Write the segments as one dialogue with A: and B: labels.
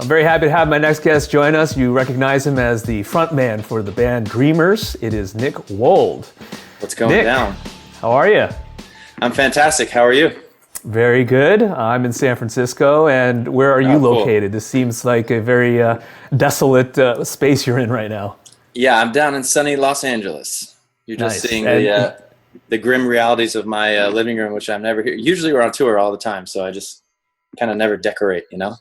A: I'm very happy to have my next guest join us. You recognize him as the frontman for the band Dreamers. It is Nick Wold.
B: What's going down?
A: How are you?
B: I'm fantastic. How are you?
A: Very good. I'm in San Francisco, and where are you located? Cool. This seems like a very desolate space you're in right now.
B: Yeah, I'm down in sunny Los Angeles. You're just seeing the grim realities of my living room, which I'm never here. Usually we're on tour all the time, so I just kind of never decorate, you know?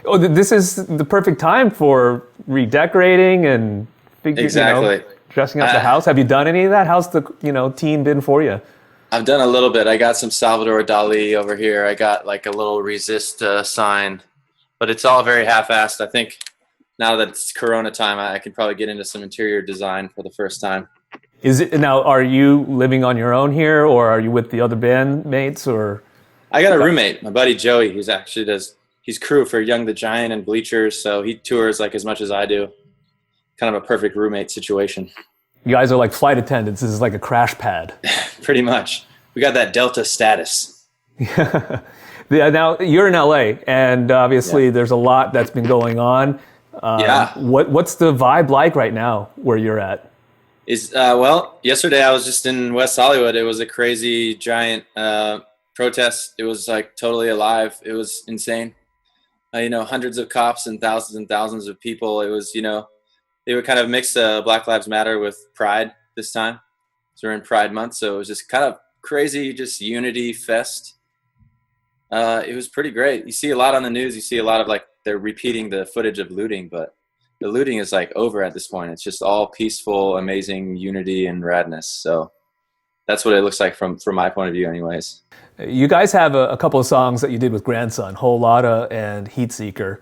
A: Oh, this is the perfect time for redecorating and dressing up the house. Have you done any of that? How's the team been for you?
B: I've done a little bit. I got some Salvador Dali over here. I got like a little resist sign, but it's all very half-assed. I think now that it's Corona time, I can probably get into some interior design for the first time.
A: Now, are you living on your own here, or are you with the other bandmates, or?
B: I got a roommate, my buddy Joey. He's crew for Young the Giant and Bleachers, so he tours like as much as I do. Kind of a perfect roommate situation.
A: You guys are like flight attendants. This is like a crash pad.
B: Pretty much. We got that Delta status.
A: Now, you're in LA, and obviously there's a lot that's been going on. What's the vibe like right now where you're at?
B: Well, yesterday I was just in West Hollywood. It was a crazy, giant protest. It was like totally alive. It was insane. Hundreds of cops and thousands of people. It was, they would kind of mix Black Lives Matter with Pride this time. So we're in Pride month, so it was just kind of crazy, just unity fest. It was pretty great. You see a lot on the news. You see a lot of they're repeating the footage of looting, but the looting is over at this point. It's just all peaceful, amazing unity and radness. So that's what it looks like from my point of view anyways.
A: You guys have a couple of songs that you did with Grandson, Whole Lotta and Heatseeker,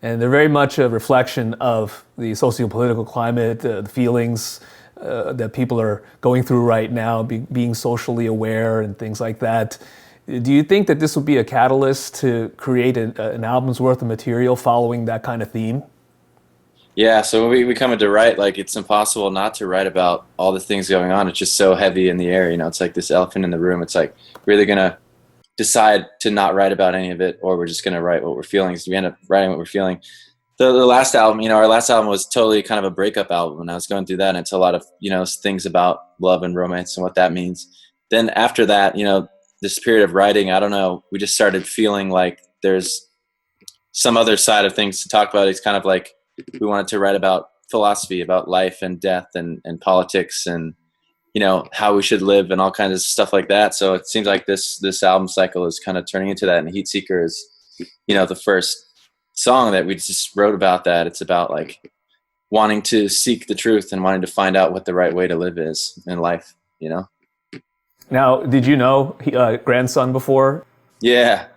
A: and they're very much a reflection of the socio-political climate, the feelings that people are going through right now, being socially aware and things like that. Do you think that this would be a catalyst to create an album's worth of material following that kind of theme?
B: Yeah, so we come into write, it's impossible not to write about all the things going on. It's just so heavy in the air, it's like this elephant in the room. It's like we're either going to decide to not write about any of it, or we're just going to write what we're feeling. So we end up writing what we're feeling. The last album, our last album was totally kind of a breakup album, and I was going through that, and it's a lot of, things about love and romance and what that means. Then after that, this period of writing, I don't know, we just started feeling like there's some other side of things to talk about. It's kind of like we wanted to write about philosophy, about life and death and politics and, how we should live and all kinds of stuff like that. So it seems like this album cycle is kind of turning into that. And Heatseeker is, the first song that we just wrote about that. It's about wanting to seek the truth and wanting to find out what the right way to live is in life,
A: Now, did you know Grandson before?
B: Yeah.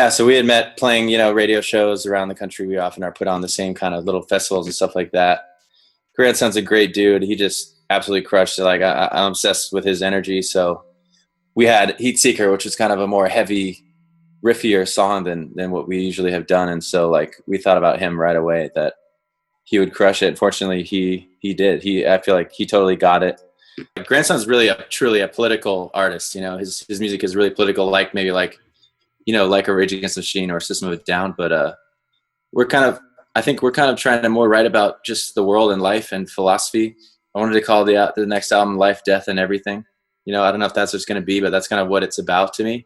B: So we had met playing, radio shows around the country. We often are put on the same kind of little festivals and stuff like that. Grandson's a great dude. He just absolutely crushed it. I'm obsessed with his energy. So we had Heatseeker, which was kind of a more heavy, riffier song than what we usually have done. And so we thought about him right away that he would crush it. Fortunately, he did. I feel like he totally got it. Grandson's really truly a political artist. His music is really political, like a Rage Against the Machine or System of a Down. But I think we're kind of trying to more write about just the world and life and philosophy. I wanted to call the next album Life, Death, and Everything. I don't know if that's what it's going to be, but that's kind of what it's about to me.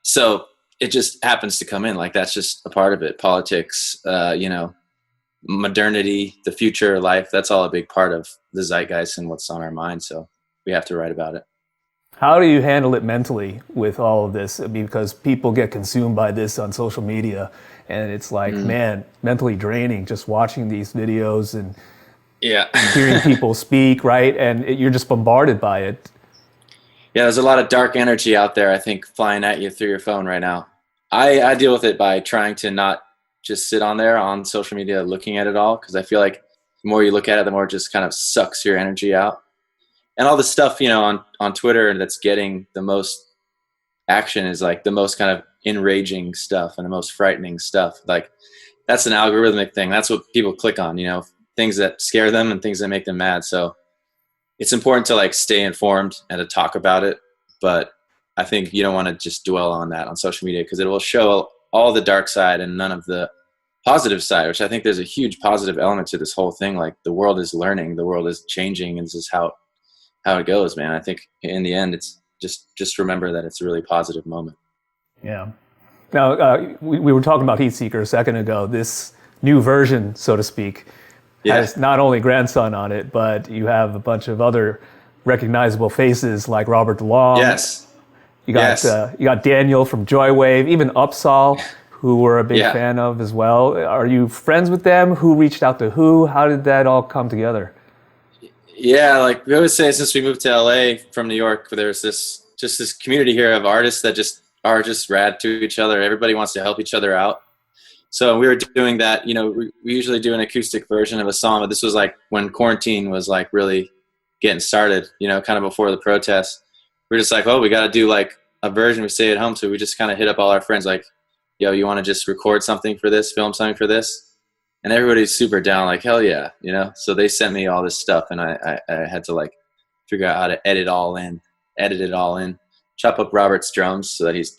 B: So it just happens to come in. That's just a part of it. Politics, modernity, the future, life, that's all a big part of the zeitgeist and what's on our mind. So we have to write about it.
A: How do you handle it mentally with all of this? Because people get consumed by this on social media, and it's man, mentally draining just watching these videos and hearing people speak, right? And you're just bombarded by it.
B: Yeah, there's a lot of dark energy out there, I think, flying at you through your phone right now. I deal with it by trying to not just sit on there on social media looking at it all, because I feel like the more you look at it, the more it just kind of sucks your energy out. And all the stuff, on Twitter that's getting the most action is the most kind of enraging stuff and the most frightening stuff. That's an algorithmic thing. That's what people click on, things that scare them and things that make them mad. So it's important to stay informed and to talk about it. But I think you don't want to just dwell on that on social media, because it will show all the dark side and none of the positive side, which I think there's a huge positive element to this whole thing. Like the world is learning, the world is changing, and this is how it goes, man. I think in the end, it's just remember that it's a really positive moment.
A: Yeah. Now, we were talking about Heatseeker a second ago. This new version, so to speak, has not only Grandson on it, but you have a bunch of other recognizable faces like Robert DeLong.
B: Yes.
A: You got Daniel from Joywave, even Upsal, who we're a big fan of as well. Are you friends with them? Who reached out to who? How did that all come together?
B: Yeah, like we always say, since we moved to LA from New York, there's this community here of artists that are just rad to each other. Everybody wants to help each other out. So we were doing that. You know, we usually do an acoustic version of a song, but this was like when quarantine was like really getting started, you know, kind of before the protests. We're just like, oh, we got to do like a version. We stay at home. So we just kind of hit up all our friends like, yo, you want to just record something for this, film something for this? And everybody's super down, like, hell yeah, you know? So they sent me all this stuff, and I had to like figure out how to edit it all in, chop up Robert's drums so that he's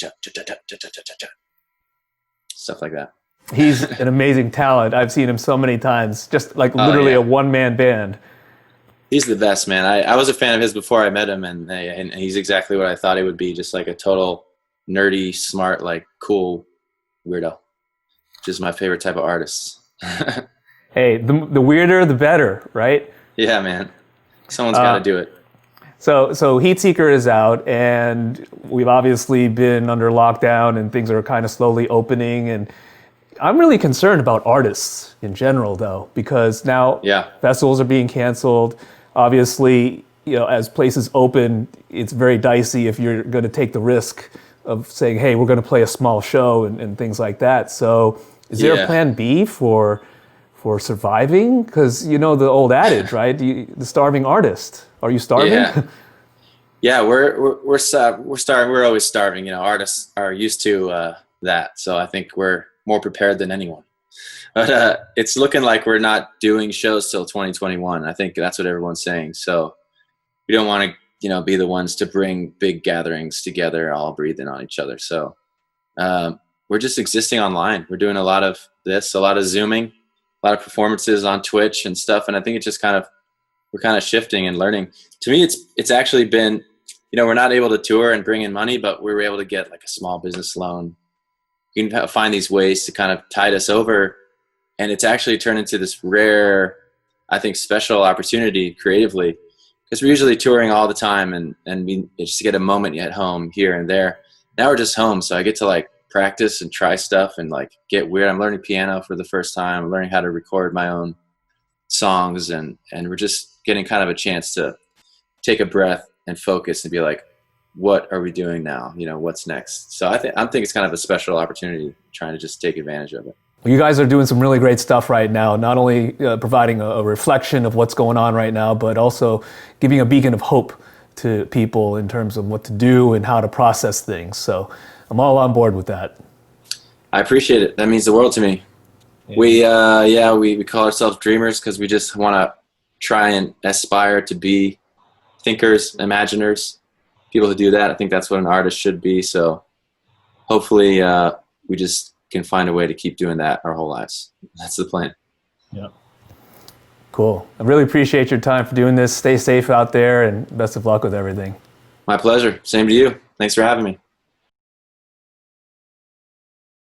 B: stuff like that.
A: He's an amazing talent. I've seen him so many times, just like literally a one-man band.
B: He's the best, man. I was a fan of his before I met him, and he's exactly what I thought he would be, just like a total nerdy, smart, like cool weirdo, which is my favorite type of artist.
A: Hey, the weirder, the better, right?
B: Yeah, man. Someone's got to do it.
A: So Heatseeker is out, and we've obviously been under lockdown, and things are kind of slowly opening. And I'm really concerned about artists in general, though, because now festivals are being canceled. Obviously, you know, as places open, it's very dicey if you're going to take the risk of saying, hey, we're going to play a small show and things like that. So is there a plan B for surviving? Because you know the old adage, right? The starving artist. Are you starving?
B: Yeah, we're starving. We're always starving. You know, artists are used to that. So I think we're more prepared than anyone. But it's looking like we're not doing shows till 2021. I think that's what everyone's saying. So we don't want to, you know, be the ones to bring big gatherings together, all breathing on each other. So we're just existing online. We're doing a lot of this, a lot of Zooming, a lot of performances on Twitch and stuff. And I think it's just we're kind of shifting and learning. To me, it's actually been, you know, we're not able to tour and bring in money, but we were able to get like a small business loan. You can find these ways to kind of tide us over. And it's actually turned into this rare, I think, special opportunity creatively, because we're usually touring all the time and we just get a moment at home here and there. Now we're just home. So I get to like practice and try stuff and like get weird. I'm learning piano for the first time. I'm learning how to record my own songs, and we're just getting kind of a chance to take a breath and focus and be like, what are we doing now? You know, what's next? So I think it's kind of a special opportunity, trying to just take advantage of it.
A: Well, you guys are doing some really great stuff right now, not only providing a reflection of what's going on right now, but also giving a beacon of hope to people in terms of what to do and how to process things. So I'm all on board with that.
B: I appreciate it. That means the world to me. Yeah. We call ourselves dreamers because we just want to try and aspire to be thinkers, imaginers, people who do that. I think that's what an artist should be. So hopefully we just can find a way to keep doing that our whole lives. That's the plan.
A: Yeah. Cool. I really appreciate your time for doing this. Stay safe out there, and best of luck with everything.
B: My pleasure. Same to you. Thanks for having me.